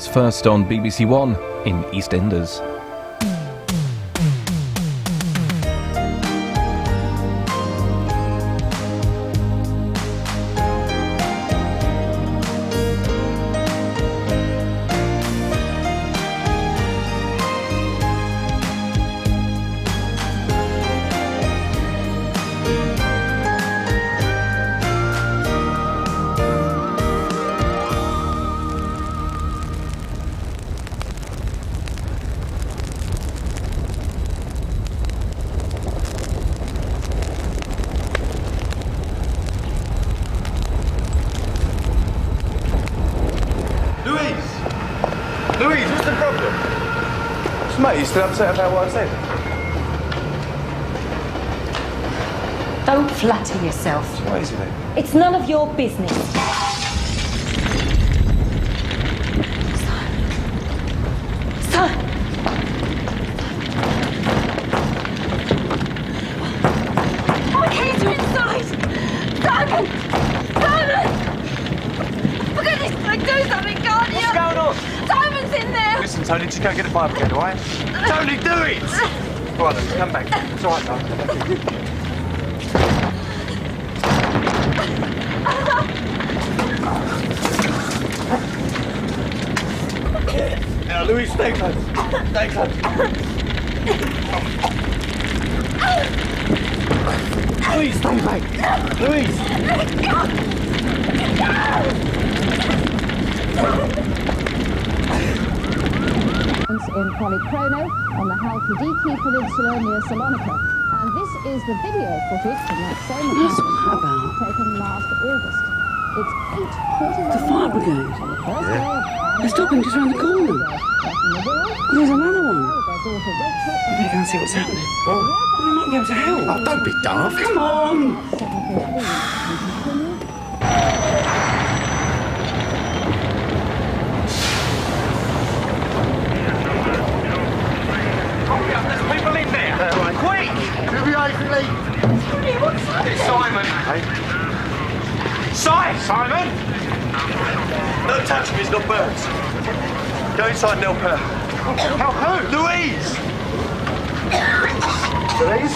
Birds, first on BBC One in EastEnders. Louise, what's the problem? Mate, you still upset about what I said? Don't flatter yourself. What is it then? It's none of your business. Son! My keys are inside! Simon! Simon! For goodness sake, do something, can't you? What's going on? Simon's in there! Listen, Tony, just go and get a fire brigade, all right? Tony, do it! All right, then, come back. It's all right, darling. Now, Louise, stay close. Stay close. Louise, stay back. Louise! In Polychrono on the Halkidiki Peninsula near Salonika. And this is the video footage from that same event taken last August. It's 8:41. The fire brigade. On the first day of They're stopping just around the corner. There's another one. We better go and see what's happening. We might be able to help. Oh, don't be daft. Come on! There's people in there. Quick! It's Simon. Hey? Simon! Don't touch him, he's got birds. Go inside and help her. Help who? Louise! Louise?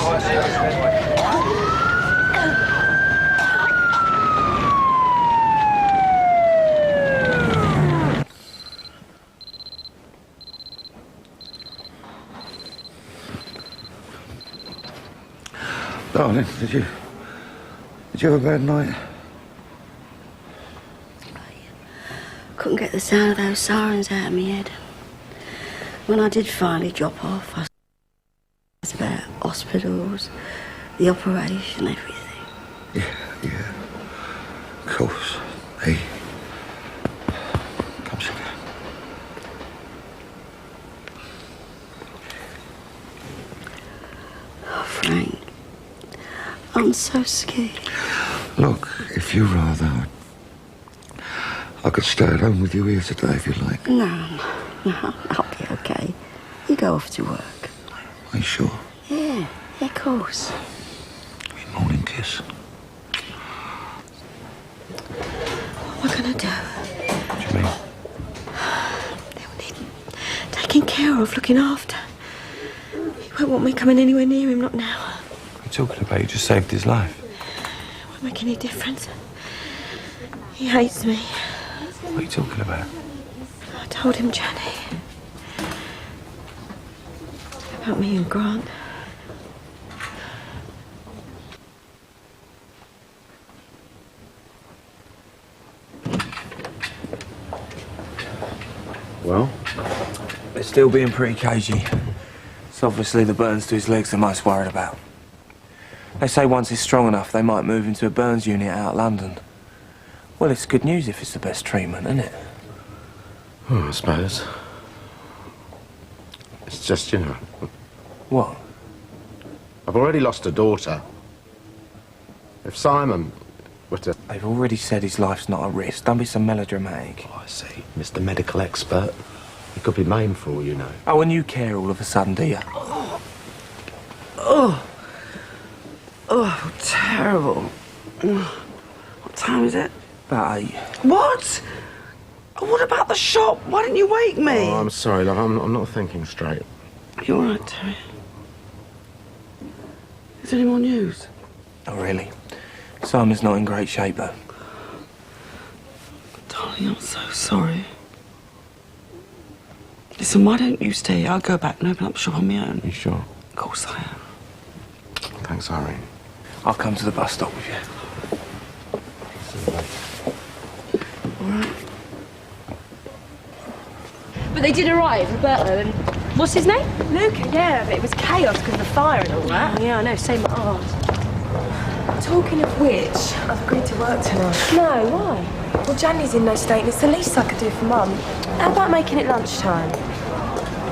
Darling, did you have a bad night? Couldn't get the sound of those sirens out of my head. When I did finally drop off, I was about hospitals, the operation, everything. Yeah. Of course. Hey. Come sit down. Oh, Frank, I'm so scared. Look, if you rather, I could stay at home with you here today if you like. No, I'll be okay. You go off to work. Are you sure? Yeah, of course. Morning kiss. What am I gonna do? What do you mean? They'll need taking care of, looking after. He won't want me coming anywhere near him, not now. What are you talking about? You just saved his life. It won't make any difference. He hates me. What are you talking about? I told him, Johnny. About me and Grant. Well? They're still being pretty cagey. It's obviously the burns to his legs they're most worried about. They say once he's strong enough, they might move into a burns unit out of London. Well, it's good news if it's the best treatment, isn't it? I suppose. It's just, you know, What? I've already lost a daughter. If Simon were to... They've already said his life's not at risk. Don't be so melodramatic. Oh, I see. Mr. Medical Expert. He could be maimed for all you know. Oh, and you care all of a sudden, do you? Oh, terrible. What time is it? About 8. What? Oh, what about the shop? Why didn't you wake me? Oh, I'm sorry, love. I'm not thinking straight. You all right, Terry? Is there any more news? Not really. Simon's not in great shape, though. Darling, I'm so sorry. Listen, why don't you stay here? I'll go back and open up the shop on my own. You sure? Of course I am. Thanks, Irene. I'll come to the bus stop with you. All right. But they did arrive, Roberto and... What's his name? Luca, yeah, but it was chaos because of the fire and all that. Yeah, I know, same at ours. Talking of which, I've agreed to work tonight. No, why? Well, Jandy's in no state and it's the least I could do for Mum. How about making it lunchtime?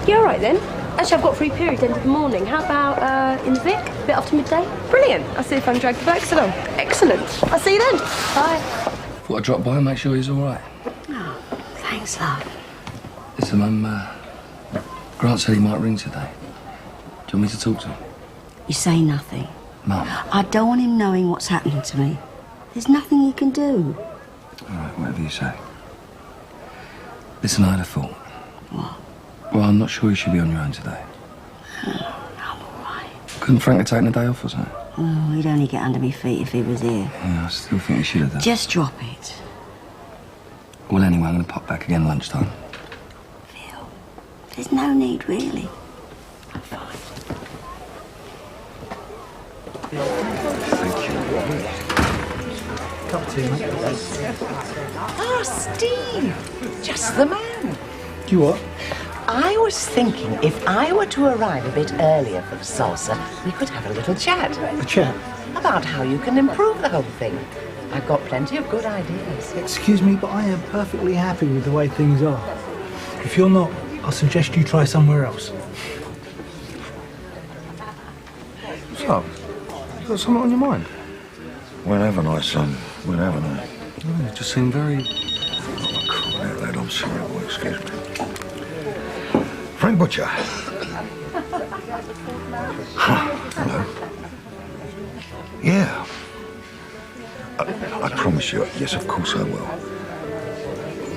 Yeah, all right then. Actually, I've got free period end of the morning. How about in the Vic, a bit after midday? Brilliant. I'll see if I can drag the Berks along. Excellent. I'll see you then. Bye. Thought I'd drop by and make sure he's all right. Oh, thanks, love. Listen, Grant said he might ring today. Do you want me to talk to him? You say nothing. Mum. I don't want him knowing what's happening to me. There's nothing he can do. All right, whatever you say. Listen, I had a thought. What? Well, I'm not sure you should be on your own today. I'm all right. Couldn't Frank have taken a day off or something? Oh, he'd only get under my feet if he was here. Yeah, I still think he should have done. Just drop it. Well, anyway, I'm going to pop back again lunchtime. Phil, there's no need, really. I'm fine. Thank you, Robert. Ah, Steve! Just the man. You what? I was thinking if I were to arrive a bit earlier for the salsa, we could have a little chat. A chat? About how you can improve the whole thing. I've got plenty of good ideas. Excuse me, but I am perfectly happy with the way things are. If you're not, I'll suggest you try somewhere else. What's up? You got something on your mind? When haven't I, son? When haven't I? Oh, you just seem very... Oh, cool, lad. I'm sorry. Well, excuse me. Frank Butcher. Hello. Yeah. I promise you. Yes, of course I will.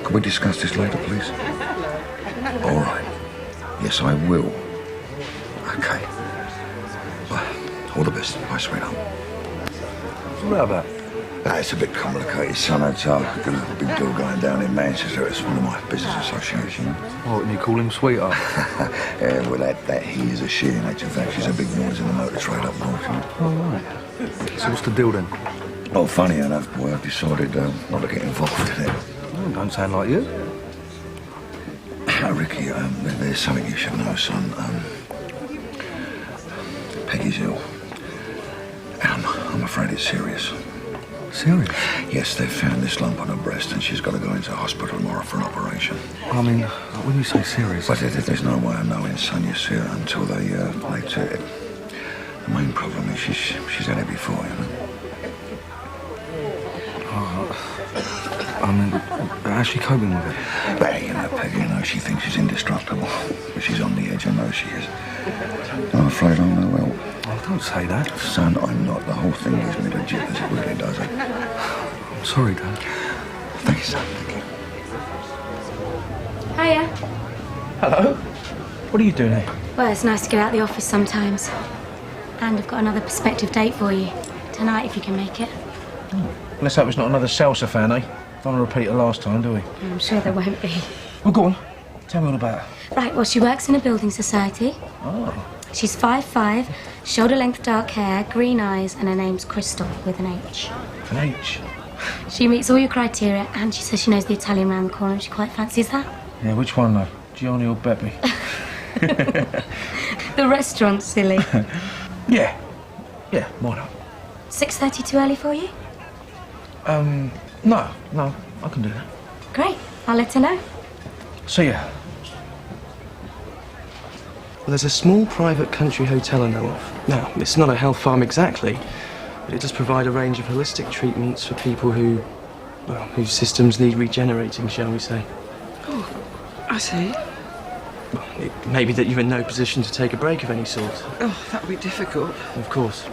Can we discuss this later, please? All right. Yes, I will. Okay. All the best, my sweetheart. What about that? It's a bit complicated, son. I've got a big deal going down in Manchester. It's one of my business associates, you know. Oh, and you call him sweetheart? Yeah, well, that he is a she, in actual fact. She's a big noise in the motor trade up north, you know. Oh, right. So what's the deal then? Oh, funny enough, boy, I've decided not to get involved in it. Oh, don't sound like you. Ricky, there's something you should know, son. Peggy's ill. And I'm afraid it's serious. Serious? Yes, they've found this lump on her breast and she's got to go into hospital tomorrow for an operation. I mean, when you say serious... But there's no way of knowing, son, you see, until they take it. The main problem is she's had it before, you know. I mean, how's she coping with it? But, you know, Peggy, she thinks she's indestructible. But she's on the edge, I know she is. I'm afraid I'm no help. Oh, don't say that. Son, I'm not. The whole thing gives me the jitters, it really does it. I'm sorry, Dad. Thank you, son, thank you. Hiya. Hello? What are you doing here? Well, it's nice to get out of the office sometimes. And I've got another prospective date for you. Tonight, if you can make it. Let's hope it's not another salsa fan, eh? Don't want to repeat the last time, do we? I'm sure there won't be. Well, go on. Tell me all about her. Right, well, she works in a building society. Oh. She's 5'5", shoulder-length dark hair, green eyes, and her name's Crystal, with an H. An H? She meets all your criteria, and she says she knows the Italian round the corner, and she quite fancies that. Yeah, which one, though? Gianni or Beppe? The restaurant, silly. Yeah, why not? 6:30 too early for you? No, I can do that. Great, I'll let her know. See ya. Well, there's a small private country hotel I know of. Now, it's not a health farm exactly, but it does provide a range of holistic treatments for people who, well, whose systems need regenerating, shall we say. Oh, I see. Well, it may be that you're in no position to take a break of any sort. Oh, that would be difficult. Of course.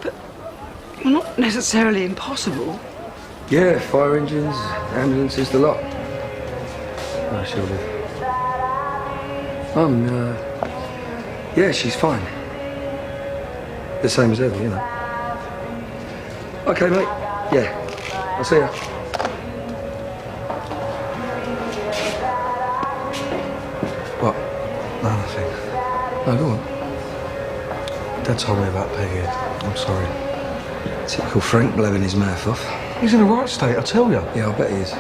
But well, not necessarily impossible. Yeah, fire engines, ambulances, the lot. How's she live? Yeah, she's fine. The same as ever, you know. Okay, mate. Yeah. I'll see ya. What? No, nothing. No, go on. Dad told me about Peggy. I'm sorry. Typical Frank blabbing his mouth off. He's in a right state, I tell you. Yeah, I bet he is.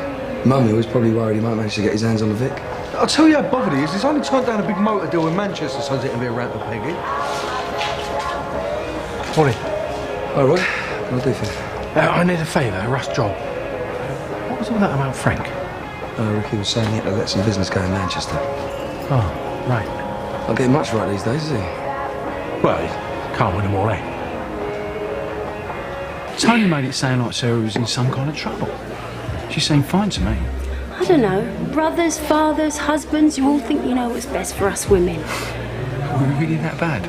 Mummy was probably worried he might manage to get his hands on the Vic. I'll tell you how bothered he is. He's only turned down a big motor deal in Manchester, so he's going to be around for Peggy. Morning. All right. What do I do for you? I need a favour, a rough job. What was all that about Frank? Ricky was saying he had to let some business go in Manchester. Oh, right. Not getting much right these days, is he? Well, he can't win them all, eh? Tony made it sound like Sarah was in some kind of trouble. She seemed fine to me. I don't know. Brothers, fathers, husbands, you all think you know what's best for us women. Were we really that bad?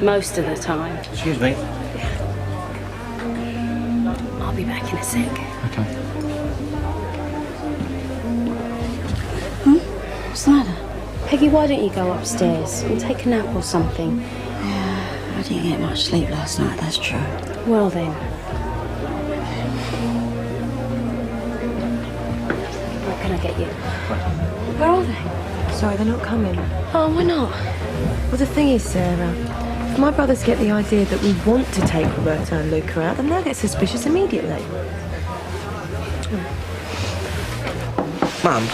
Most of the time. Excuse me. I'll be back in a sec. Okay. What's the matter? Peggy, why don't you go upstairs and take a nap or something? Yeah, I didn't get much sleep last night, that's true. Well then. What can I get you? Where are they? Sorry, they're not coming. Oh, why not? Well, the thing is, Sarah, if my brothers get the idea that we want to take Roberta and Luca out, then they'll get suspicious immediately. Mum,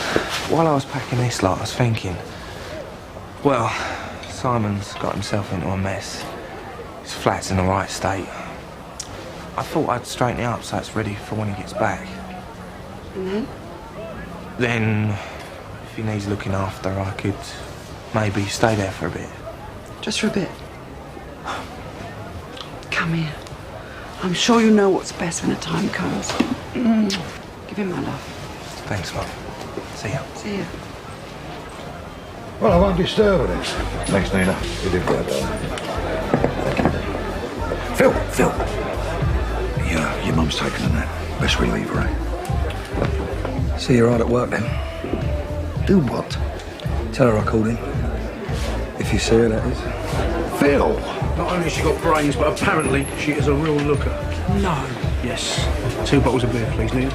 while I was packing this lot, I was thinking, well, Simon's got himself into a mess. His flat's in the right state. I thought I'd straighten it up so it's ready for when he gets back. And then? Then, if he needs looking after, I could maybe stay there for a bit. Just for a bit. Come here. I'm sure you know what's best when the time comes. Give him my love. Thanks, Mum. See ya. See ya. Well, I won't disturb her then. Thanks, Nina. You did well, darling. Phil. Your mum's taken a nap. Best we leave her, eh? See you right at work then. Do what? Tell her I called in. If you see her, that is. Phil! Not only has she got brains, but apparently she is a real looker. No. Yes. 2 bottles of beer, please, Nina.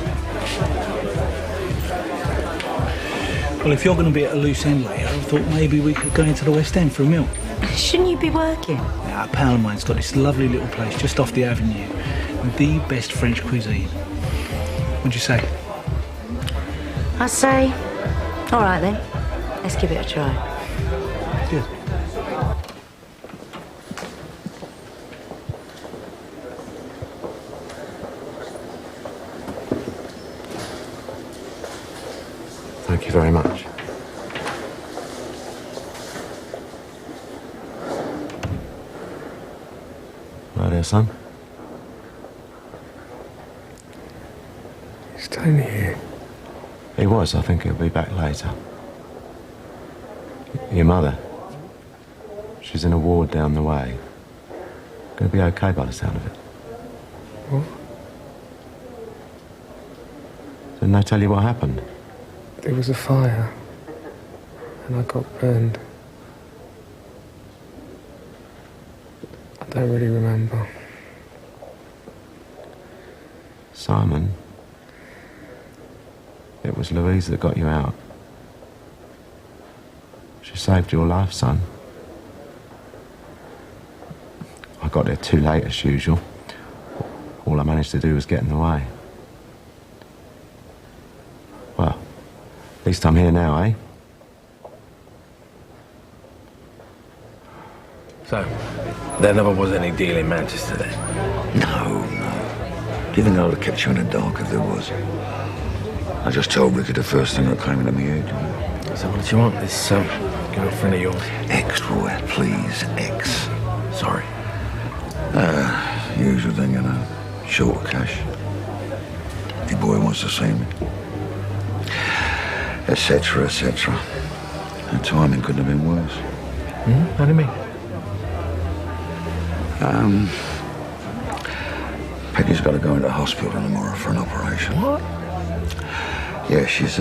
Well, if you're going to be at a loose end later, I thought maybe we could go into the West End for a meal. Shouldn't you be working? Now, a pal of mine's got this lovely little place just off the avenue with the best French cuisine. What'd you say? I say, all right then, let's give it a try. Good. Thank you very much. Right there, son. Is Tony here? He was. I think he'll be back later. Your mother. She's in a ward down the way. Gonna be okay by the sound of it. What? Didn't they tell you what happened? There was a fire, and I got burned. I don't really remember. Simon, it was Louise that got you out. She saved your life, son. I got there too late, as usual. All I managed to do was get in the way. Well, at least I'm here now, eh? So, there never was any deal in Manchester then? No. Do you think I would have kept you in the dark if there was? I just told Ricky the first thing that came into my head. So what do you want, this girlfriend of yours? X, Roy, please, X. Sorry. Usual thing, you know. Short of cash. The boy wants to see me. Etc., etc. The timing couldn't have been worse. How do you mean? Peggy's got to go into hospital tomorrow for an operation. What? Yeah, she's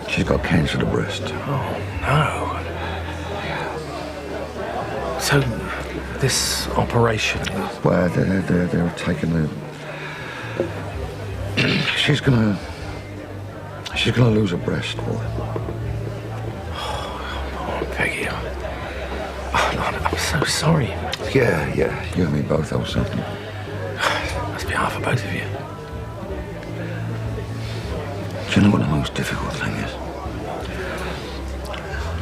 She's got cancer of the breast. Oh, no. So, this operation... Well, they're taking the... She's gonna lose her breast, boy. Oh, Peggy. I'm so sorry. Yeah, you and me both, Elsa. Must be hard for both of you. Do you know what the most difficult thing is?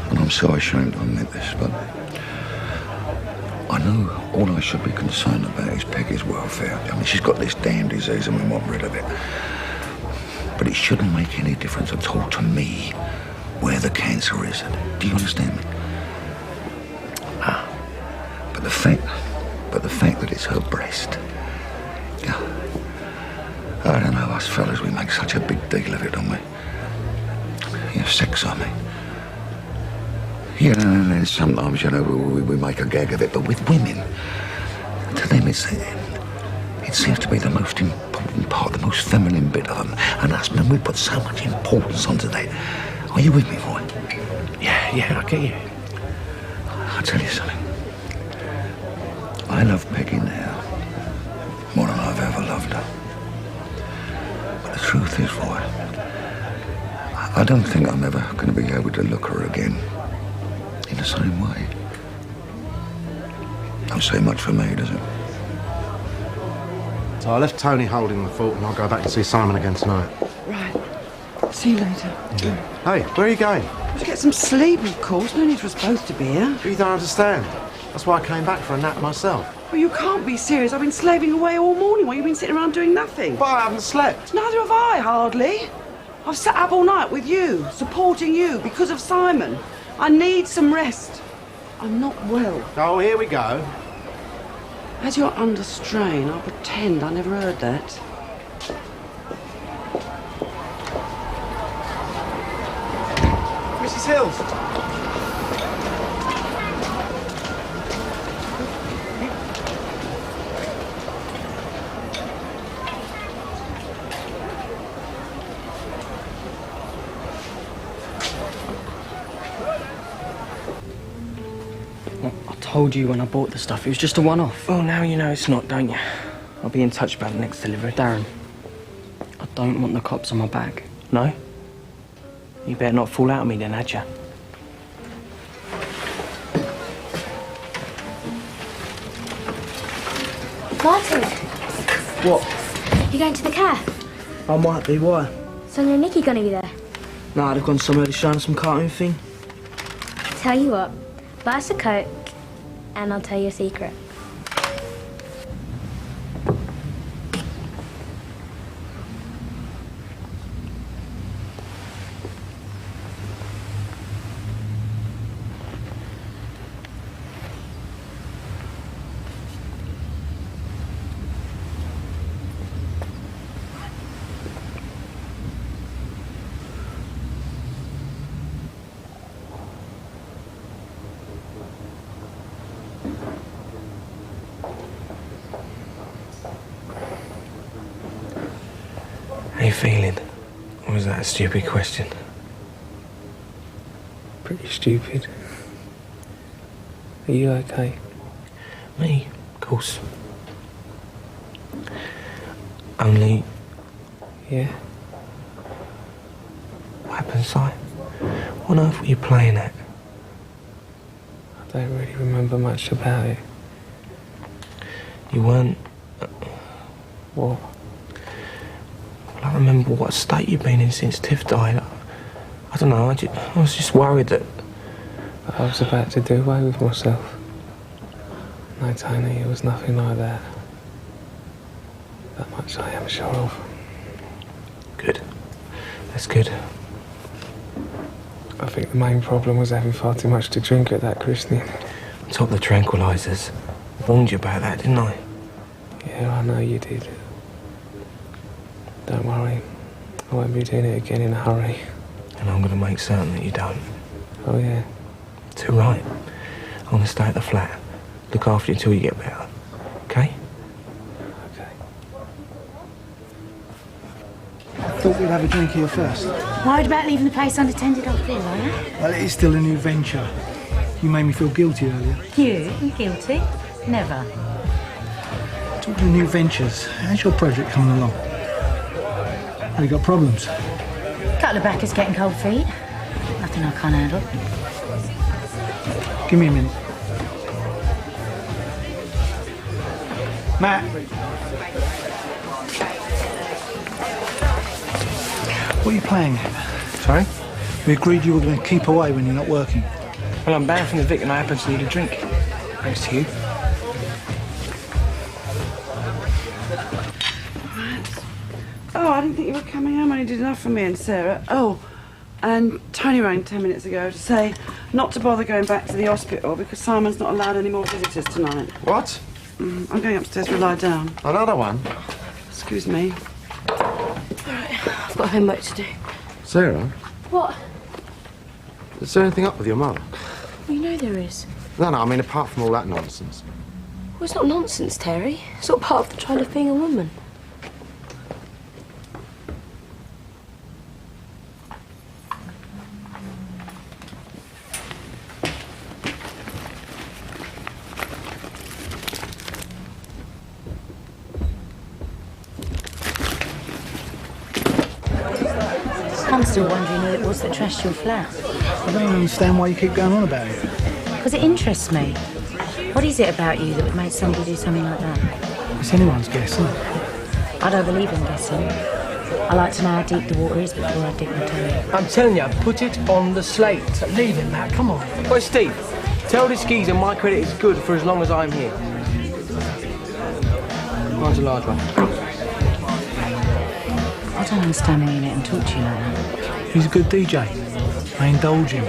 And I'm so ashamed to admit this, but I know all I should be concerned about is Peggy's welfare. I mean, she's got this damn disease and we want rid of it. But it shouldn't make any difference at all to me where the cancer is. Do you understand me? But the fact that it's her breast. I don't know, us fellas, we make such a big deal of it, don't we? Yeah, sex, I mean. You know, and then sometimes, you know, we make a gag of it, but with women, to them it seems to be the most important part, the most feminine bit of them. And us men, we put so much importance onto that. Are you with me, boy? Yeah, I get you. I'll tell you something. I love Peggy now more than I've ever loved her. But the truth is, boy, I don't think I'm ever going to be able to look her again in the same way. Don't say much for me, does it? So I left Tony holding the fort and I'll go back and see Simon again tonight. Right. See you later. Hey, where are you going? To get some sleep, of course. No need for us both to be here. You don't understand. That's why I came back for a nap myself. Well, you can't be serious. I've been slaving away all morning while you've been sitting around doing nothing. But I haven't slept. Neither have I, hardly. I've sat up all night with you, supporting you because of Simon. I need some rest. I'm not well. Oh, here we go. As you're under strain, I'll pretend I never heard that. Mrs. Hills. I told you when I bought the stuff, it was just a one-off. Well, now you know it's not, don't you? I'll be in touch about the next delivery. Darren, I don't want the cops on my back. No? You better not fall out on me then, had ya? Martin, What? you going to the cafe? I might be, why? Sonia and Nikki gonna be there? Nah, they've gone somewhere to show us some cartoon thing. Tell you what, buy us a Coke and I'll tell you a secret. How you feeling? Or was that a stupid question? Pretty stupid. Are you okay? Me? Of course. Only... Yeah? What happened, Si? What on earth were you playing at? I don't really remember much about it. You weren't... What? Well, I remember what state you've been in since Tiff died. I don't know, I was just worried that... I was about to do away with myself. No, Tony, it was nothing like that. That much I am sure of. Good. That's good. I think the main problem was having far too much to drink at that christening. Took the tranquilizers. Warned you about that, didn't I? Yeah, I know you did. Don't worry. I won't be doing it again in a hurry. And I'm going to make certain that you don't. Oh, yeah? Too right. I'm going to stay at the flat. Look after you until you get better. Okay? Okay. Thought we'd have a drink here first. Worried about leaving the place unattended up there, are you? Well, it is still a new venture. You made me feel guilty earlier. You? Guilty? Never. Talking of new ventures, how's your project coming along? Have you got problems? Couple of backers getting cold feet. Nothing I can't handle. Give me a minute. Matt. What are you playing at? Sorry? We agreed you were going to keep away when you're not working. Well, I'm bound from the Vic and I happen to need a drink. Thanks to you. Oh, I didn't think you were coming home. I only did enough for me and Sarah. Oh, and Tony rang 10 minutes ago to say not to bother going back to the hospital because Simon's not allowed any more visitors tonight. What? I'm going upstairs to lie down. Another one? Excuse me. I've got homework to do. Sarah, What? is there anything up with your mother? Well, you know there is. No, I mean, apart from all that nonsense. Well, it's not nonsense, Terry. It's all part of the trial of being a woman. I'm still wondering who it was that trashed your flat. I don't understand why you keep going on about it. Because it interests me. What is it about you that would make somebody do something like that? It's anyone's guess, isn't it? I don't believe in guessing. I like to know how deep the water is before I dig my toe. I'm telling you, put it on the slate. Leave it, Matt, come on. Well, Steve, tell this geezer my credit is good for as long as I'm here. Mine's a large one. I don't understand how you let him talk to you like that. He's a good DJ. I indulge him.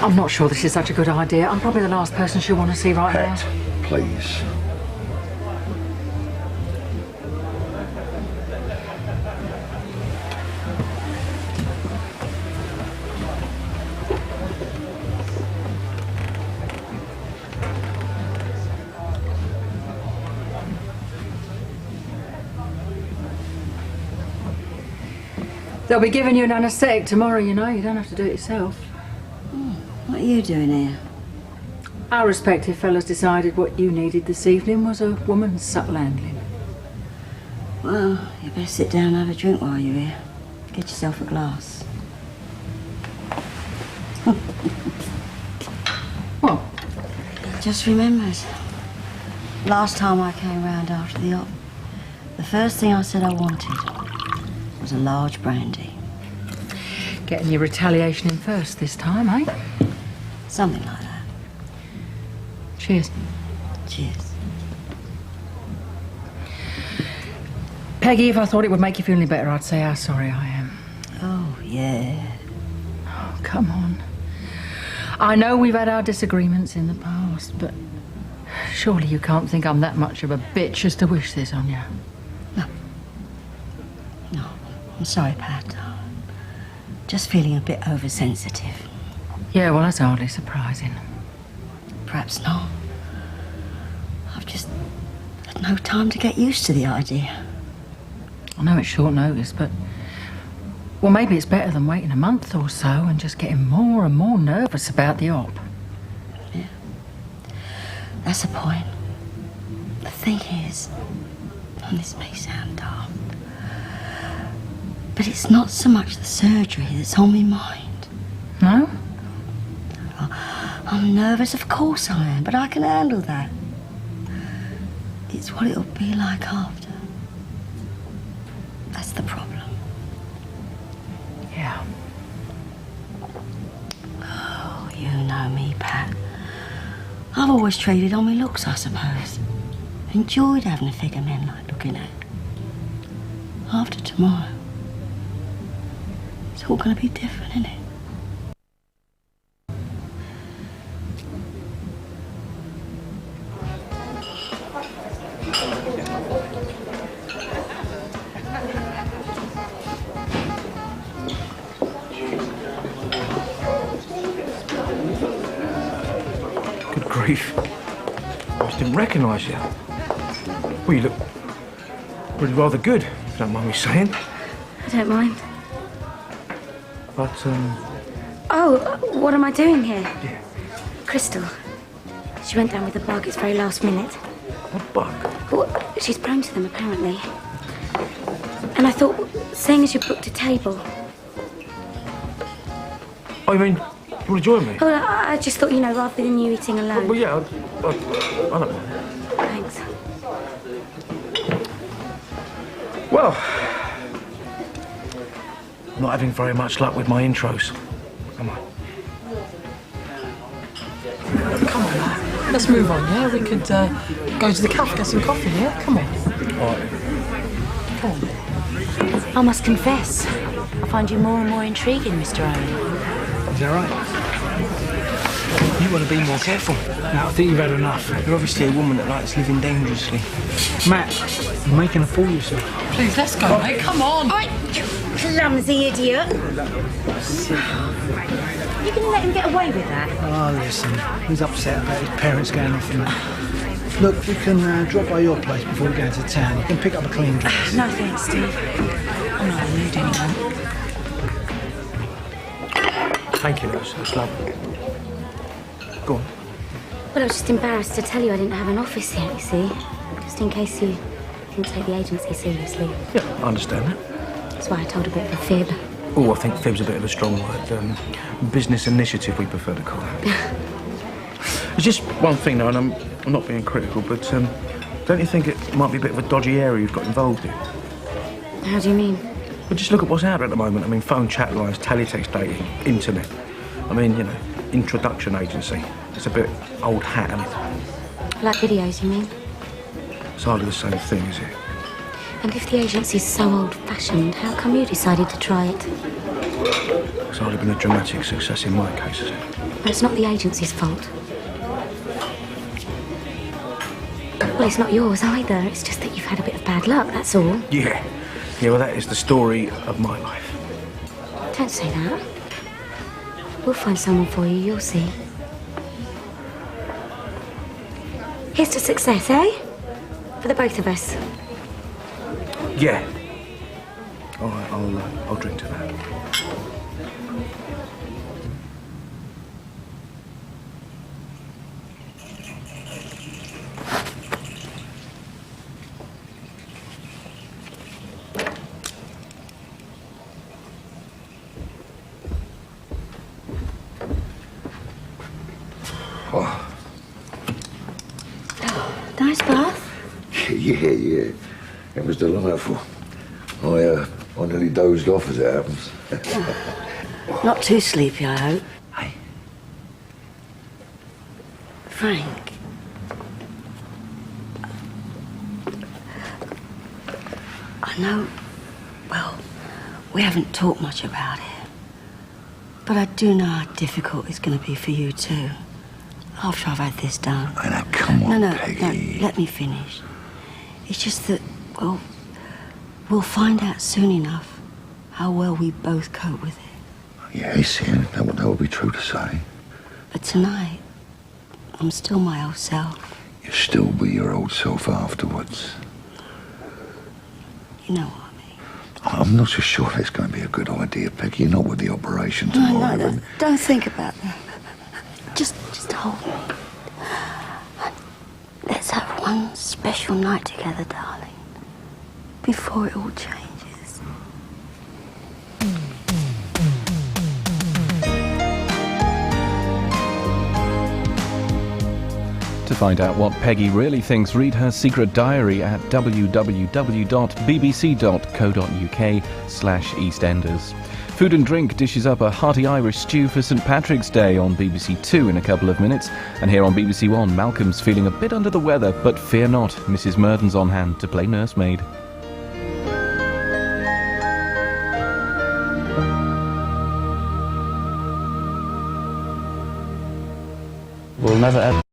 I'm not sure this is such a good idea. I'm probably the last person she'll want to see right now. Please. They'll be giving you an anaesthetic tomorrow, you know. You don't have to do it yourself. What are you doing here? Our respective fellows decided what you needed this evening was a woman's subtle handling. Well, you best sit down and have a drink while you're here. Get yourself a glass. What? Just remembered. Last time I came round after the op, the first thing I said I wanted was a large brandy. Getting your retaliation in first this time, eh? Something like that. Cheers. Cheers. Peggy, if I thought it would make you feel any better, I'd say how sorry I am. Oh, yeah. Oh, come on. I know we've had our disagreements in the past, but surely you can't think I'm that much of a bitch as to wish this on you. No, I'm sorry, Pat. Just feeling a bit oversensitive. Yeah, well, that's hardly surprising. Perhaps not. I've just had no time to get used to the idea. I know it's short notice, but... well, maybe it's better than waiting a month or so and just getting more and more nervous about the op. Yeah. That's the point. The thing is, and this may sound daft, but it's not so much the surgery that's on my mind. No? I'm nervous, of course I am, but I can handle that. It's what it'll be like after. That's the problem. Yeah. Oh, you know me, Pat. I've always traded on my looks, I suppose. Enjoyed having a figure men like looking at. After tomorrow, it's all going to be different, isn't it? Good grief. I just didn't recognise you. Well, you look really rather good. don't mind me saying. I don't mind. But, Oh, what am I doing here? Crystal. She went down with a bug. It's very last minute. What bug? Well, she's prone to them, apparently. And I thought, seeing as you booked a table... Oh, you mean, you want to join me? Well, I just thought, rather than you eating alone. Well, yeah, I don't know. Thanks. Well, I'm not having very much luck with my intros, am I? Come on, Matt. Let's move on, yeah? We could go to the cafe, get some coffee, yeah? Come on. All right. Come on. I must confess, I find you more and more intriguing, Mr. Owen. Is that right? You want to be more careful. Now, I think you've had enough. You're obviously a woman that likes living dangerously. Matt, you're making a fool of yourself. Please, let's go, mate. Come on. Oi, you clumsy idiot. You gonna let him get away with that? Oh, listen, he's upset about his parents going off and that. Look, we can drop by your place before we go into town. You can pick up a clean dress. No thanks, Steve. I'm not in the mood anymore. Thank you, that's lovely. Go on. Well, I was just embarrassed to tell you I didn't have an office yet, you see. Just in case you didn't take the agency seriously. Yeah, I understand that. That's why I told a bit of a fib. Oh, I think fib's a bit of a strong word. Business initiative, we prefer to call it. There's just one thing, though, and I'm not being critical, but don't you think it might be a bit of a dodgy area you've got involved in? How do you mean? Well, just look at what's out there at the moment. I mean, phone chat lines, teletext dating, internet. I mean, introduction agency. It's a bit old hat, isn't it? Like videos, you mean? It's hardly the same thing, is it? And if the agency's so old-fashioned, how come you decided to try it? It's hardly been a dramatic success in my case, has it? Well, it's not the agency's fault. Well, it's not yours either. It's just that you've had a bit of bad luck, that's all. Yeah. Yeah, well, that is the story of my life. Don't say that. We'll find someone for you, you'll see. Here's to success, eh? For the both of us. Yeah. All right, I'll drink to that. Oh, Nice bath? yeah. It was delightful. I nearly dozed off as it happens. Not too sleepy, I hope. Hey. Frank. I know, well, we haven't talked much about it. But I do know how difficult it's going to be for you too. After I've had this done. Now, come on, Peggy. No, let me finish. It's just that, well, we'll find out soon enough how well we both cope with it. Yes, yeah, that would be true to say. But tonight, I'm still my old self. You'll still be your old self afterwards. You know what I mean? I'm not so sure it's going to be a good idea, Peggy. You're not with the operation tomorrow. No, don't think about that. Just hold me. Let's have one special night together, darling. Before it all changes. To find out what Peggy really thinks, read her secret diary at www.bbc.co.uk/EastEnders. Food and Drink dishes up a hearty Irish stew for St Patrick's Day on BBC Two in a couple of minutes. And here on BBC One, Malcolm's feeling a bit under the weather, but fear not, Mrs Murden's on hand to play nursemaid. We'll never ever